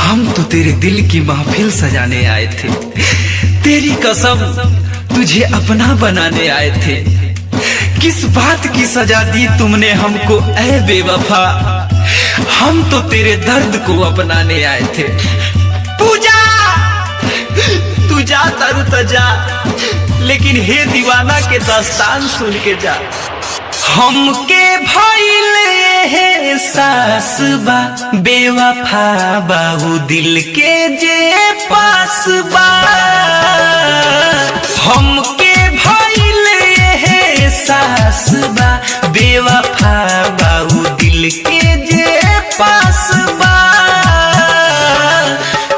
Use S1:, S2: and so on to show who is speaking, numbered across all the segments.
S1: हम तो तेरे दिल की महफिल सजाने आए थे, तेरी कसम तुझे अपना बनाने आए थे। किस बात की सजा दी तुमने हमको ऐ बेवफा, हम तो तेरे दर्द को अपनाने आए थे। पूजा तू जा तरु तजा, लेकिन हे दीवाना के दास्तान सुन के जा। हमके भइले है सास बा बेवफा बाहू दिल के जे पास बा। हमके भइले है सास बा बेवफा बाहू दिल के जे पास बा।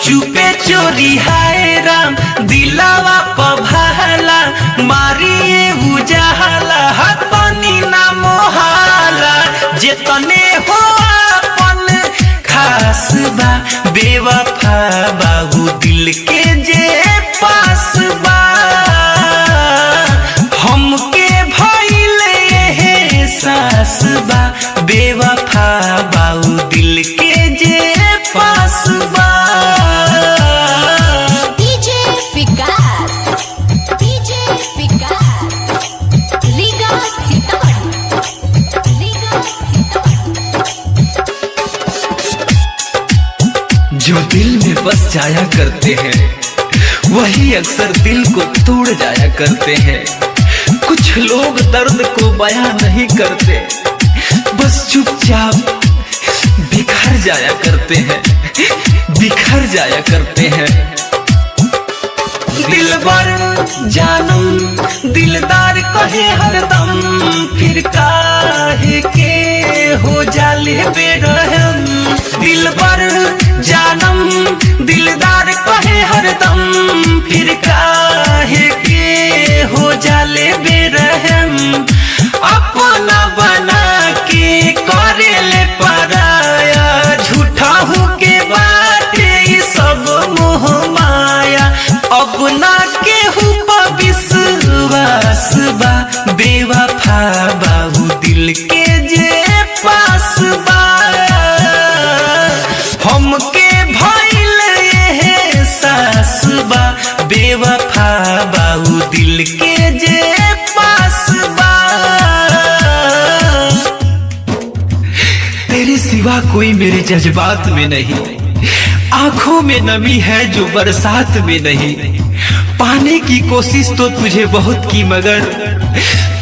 S1: चुपे चोरी हाय राम दिलावा पभाला, मारिए उजाला हतनी ना मोहाला। जेतने हो अपन खास बा बेवफा बाहू दिल के जे पास बा। हमके भइले है सास बा बेवफा बाहू दिल के जे पास बा। जो दिल में बस जाया करते हैं वही अक्सर दिल को तोड़ जाया करते हैं। कुछ लोग दर्द को बयां नहीं करते, बस चुपचाप बिखर जाया करते हैं, बिखर जाया करते हैं। दिलबर जानम दिलदार कहे हरदम, फिर काहे के हो जाले बेरहम। दिलबर जानम दिलदार कहे हरदम, फिर काहे के हो जाले बेरहम। अपना बना के करेले पराया, झूठा हो के बाटे सब मोह माया। अब ना केहू पर विश्वास बा बेवफा बाहू दिल के जे पास बा। हमके भइले है सास बा बेवफा बाहू दिल के जे पास बा। तेरे सिवा कोई मेरे जज्बात में नहीं, आंखों में नमी है जो बरसात में नहीं। पाने की कोशिश तो तुझे बहुत की, मगर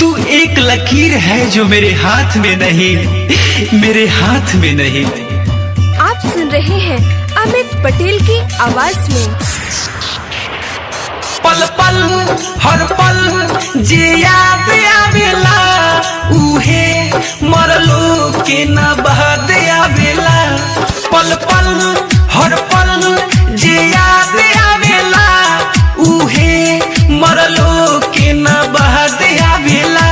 S1: तू एक लकीर है जो मेरे हाथ में नहीं, मेरे हाथ में नहीं।
S2: आप सुन रहे हैं अमित पटेल की आवाज में।
S1: पल पल हर पल जे याद आवेला, उहे मरलो के ना बहद आवेला। पल पल हर पल जे याद आवेला, उहे मरलो के ना बहद आवेला।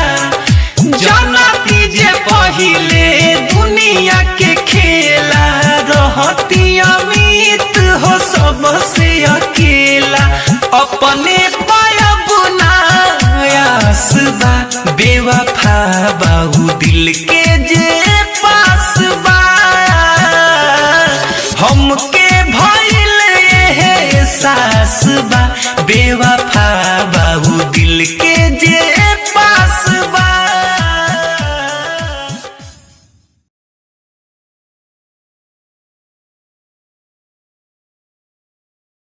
S1: जानती जे पहिले दुनिया के खेला, रहती अमित हो सबसे अकेला। अपने पायब नायास बा बेवफा बाहू दिल के जे पास बा। हमके भइले है सास बा बेवफा बाहू दिल के